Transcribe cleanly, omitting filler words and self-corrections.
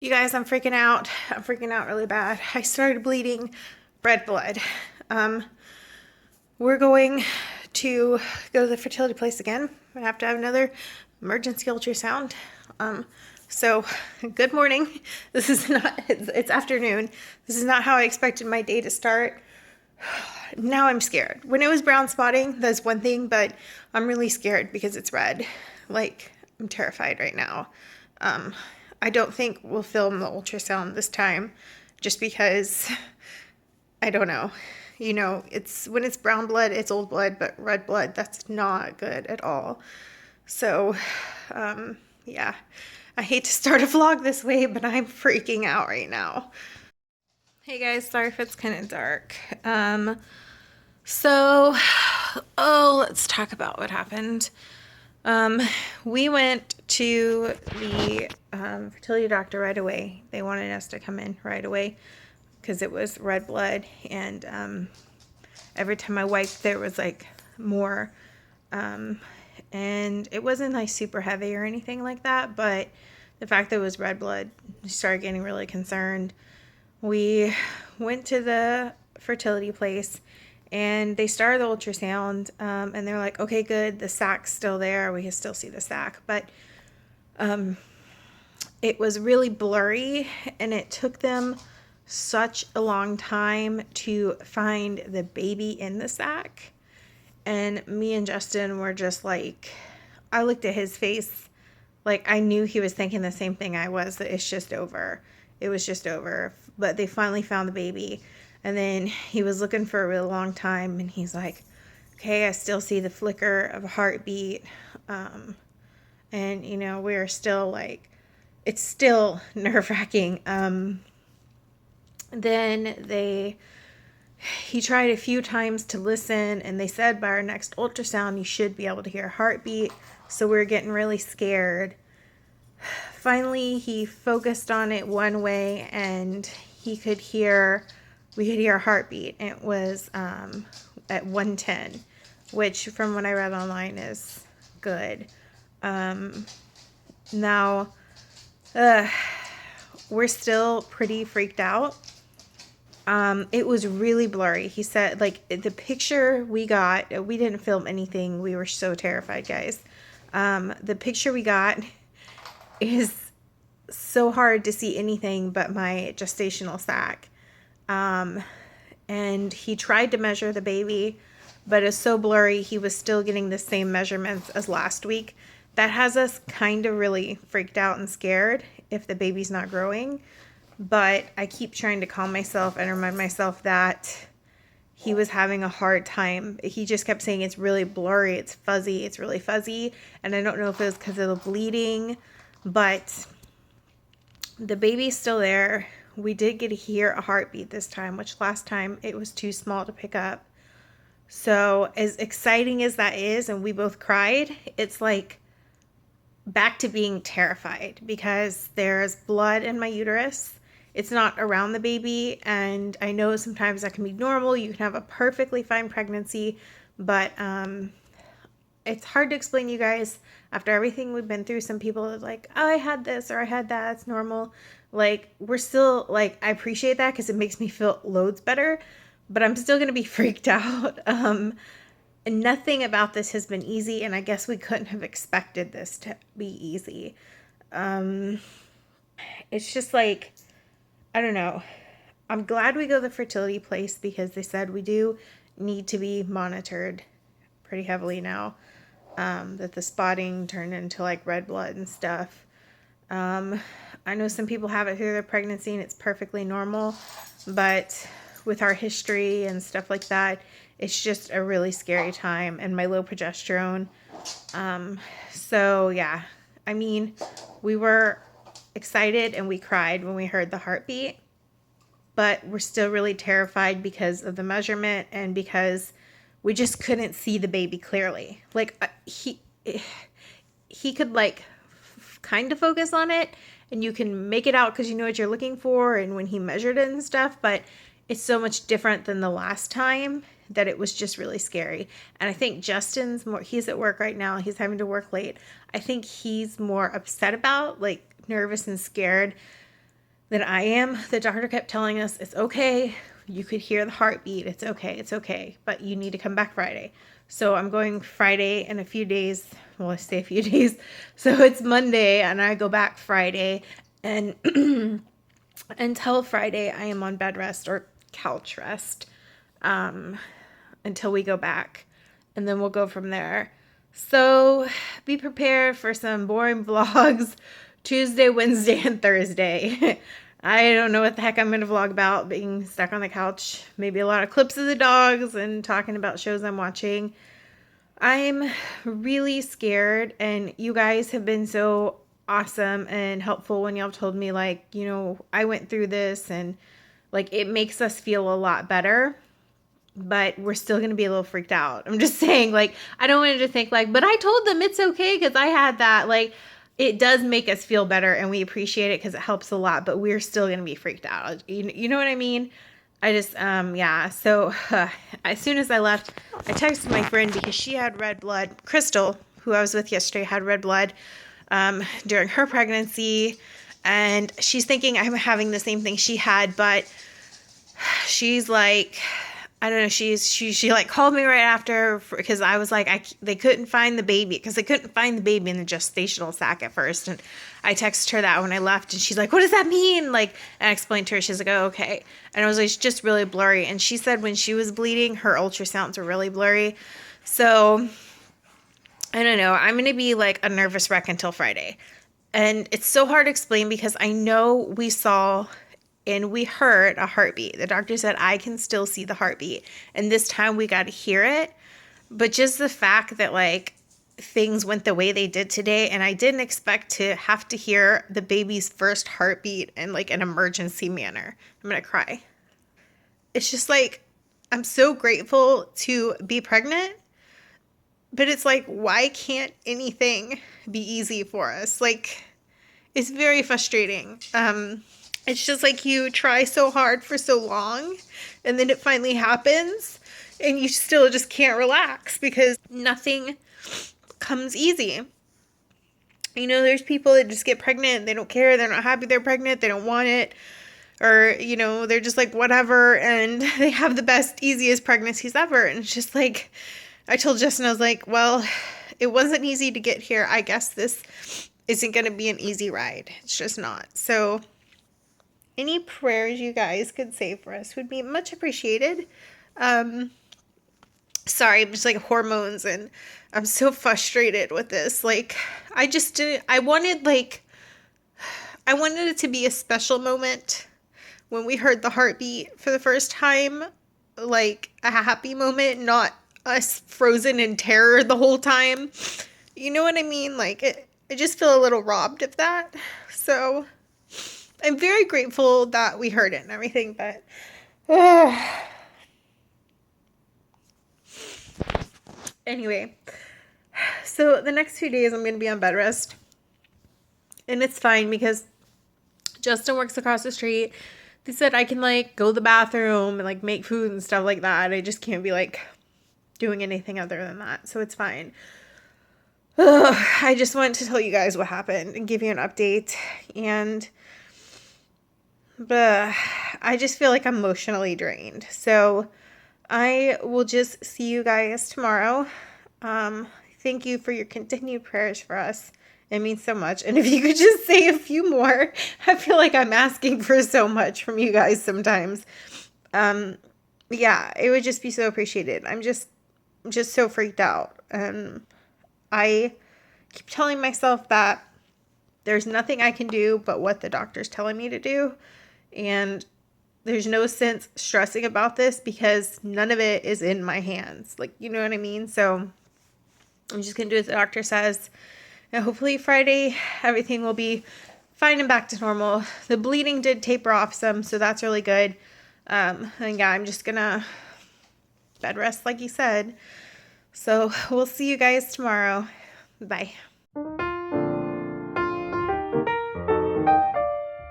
You guys, I'm freaking out. I'm freaking out really bad. I started bleeding red blood. Um, we're going to go to the fertility place again. I have to have another emergency ultrasound. Um, so good morning. This is not, it's afternoon. This is not how I expected my day to start. Now I'm scared. When it was brown spotting, that's one thing, but I'm really scared because it's red. Like, I'm terrified right now. Um, I don't think we'll film the ultrasound this time just because I don't know. You know, it's when it's brown blood, it's old blood, but red blood, that's not good at all. So, yeah, I hate to start a vlog this way, but I'm freaking out right now. Hey guys, sorry if it's kind of dark. So, let's talk about what happened. Um, we went to the fertility doctor right away. They wanted us to come in right away because it was red blood, and every time I wiped, there was like more. And it wasn't like super heavy or anything like that, but the fact that it was red blood, we started getting really concerned. We went to the fertility place and they started the ultrasound, and they're like, okay, good, the sacc's still there, we can still see the sac, but it was really blurry and it took them such a long time to find the baby in the sac. And me and Justin were just like, I looked at his face like I knew he was thinking the same thing I was, that it's just over. It was just over. But they finally found the baby. And then he was looking for a really long time and he's like, okay, I still see the flicker of a heartbeat. And, you know, we're still like, it's still nerve wracking. Then he tried a few times to listen, and they said by our next ultrasound, you should be able to hear a heartbeat. So we were getting really scared. Finally, he focused on it one way, and we could hear a heartbeat. It was at 110, which from what I read online is good. Now, we're still pretty freaked out. It was really blurry. He said, like, the picture we got, we didn't film anything. We were so terrified, guys. The picture we got is so hard to see anything but my gestational sac. And he tried to measure the baby, but it's so blurry, he was still getting the same measurements as last week. That has us kind of really freaked out and scared if the baby's not growing. But I keep trying to calm myself and remind myself that he was having a hard time. He just kept saying it's really blurry, it's fuzzy, it's really fuzzy. And I don't know if it was because of the bleeding, but the baby's still there. We did get to hear a heartbeat this time, which last time it was too small to pick up. So as exciting as that is, and we both cried, it's like back to being terrified because there's blood in my uterus. It's not around the baby, and I know sometimes that can be normal. You can have a perfectly fine pregnancy, but it's hard to explain to you guys after everything we've been through. Some people are like, oh, I had this or I had that, it's normal. Like, we're still, like, I appreciate that because it makes me feel loads better, but I'm still going to be freaked out. And nothing about this has been easy, and I guess we couldn't have expected this to be easy. It's just like, I don't know. I'm glad we go to the fertility place because they said we do need to be monitored pretty heavily now. That the spotting turned into like red blood and stuff. I know some people have it through their pregnancy and it's perfectly normal, but with our history and stuff like that, it's just a really scary time, and my low progesterone. So yeah, I mean, we were excited and we cried when we heard the heartbeat, but we're still really terrified because of the measurement and because we just couldn't see the baby clearly. Like he could like kind of focus on it and you can make it out because you know what you're looking for and when he measured it and stuff, but it's so much different than the last time that it was just really scary. And I think Justin's more, he's at work right now, he's having to work late. I think he's more upset about, like, nervous and scared than I am. The doctor kept telling us, it's okay. You could hear the heartbeat. It's okay. It's okay. But you need to come back Friday. So I'm going Friday in a few days. Well, I say a few days. So it's Monday and I go back Friday. And until Friday, I am on bed rest or couch rest until we go back. And then we'll go from there. So be prepared for some boring vlogs Tuesday, Wednesday, and Thursday. I don't know what the heck I'm going to vlog about, being stuck on the couch. Maybe a lot of clips of the dogs and talking about shows I'm watching. I'm really scared, and you guys have been so awesome and helpful when y'all told me, like, you know, I went through this, and like it makes us feel a lot better. But we're still going to be a little freaked out. I'm just saying, like, I don't want you to think, like, but I told them it's okay because I had that. Like, it does make us feel better and we appreciate it because it helps a lot, but we're still going to be freaked out. You know what I mean? I just, yeah. So as soon as I left, I texted my friend because she had red blood. Crystal, who I was with yesterday, had red blood during her pregnancy. And she's thinking I'm having the same thing she had, but she's like, I don't know. She like called me right after because I was like, they couldn't find the baby because they couldn't find the baby in the gestational sac at first. And I texted her that when I left and she's like, what does that mean? Like, and I explained to her, she's like, oh, okay. And I was like, it's just really blurry. And she said when she was bleeding, her ultrasounds were really blurry. So I don't know. I'm going to be like a nervous wreck until Friday. And it's so hard to explain because I know we saw and we heard a heartbeat. The doctor said, I can still see the heartbeat. And this time we got to hear it. But just the fact that, like, things went the way they did today, and I didn't expect to have to hear the baby's first heartbeat in, like, an emergency manner. I'm going to cry. It's just, like, I'm so grateful to be pregnant. But it's like, why can't anything be easy for us? Like, it's very frustrating. It's just like you try so hard for so long and then it finally happens and you still just can't relax because nothing comes easy. You know, there's people that just get pregnant. They don't care. They're not happy they're pregnant. They don't want it. Or, you know, they're just like, whatever. And they have the best, easiest pregnancies ever. And it's just like, I told Justin, I was like, well, it wasn't easy to get here. I guess this isn't going to be an easy ride. It's just not. So any prayers you guys could say for us would be much appreciated. Sorry, I'm just like hormones and I'm so frustrated with this. Like, I just didn't, I wanted it to be a special moment when we heard the heartbeat for the first time, like a happy moment, not us frozen in terror the whole time. You know what I mean? Like, I just feel a little robbed of that. So I'm very grateful that we heard it and everything, but anyway, so the next few days I'm going to be on bed rest, and it's fine because Justin works across the street. They said I can, like, go to the bathroom and, like, make food and stuff like that. I just can't be, like, doing anything other than that, so it's fine. I just wanted to tell you guys what happened and give you an update, and but I just feel like I'm emotionally drained. So I will just see you guys tomorrow. Thank you for your continued prayers for us. It means so much. And if you could just say a few more, I feel like I'm asking for so much from you guys sometimes. Yeah, it would just be so appreciated. I'm just so freaked out. I keep telling myself that there's nothing I can do but what the doctor's telling me to do. And there's no sense stressing about this because none of it is in my hands. Like, you know what I mean? So I'm just going to do what the doctor says. And hopefully Friday, everything will be fine and back to normal. The bleeding did taper off some, so that's really good. And yeah, I'm just going to bed rest like you said. So we'll see you guys tomorrow. Bye.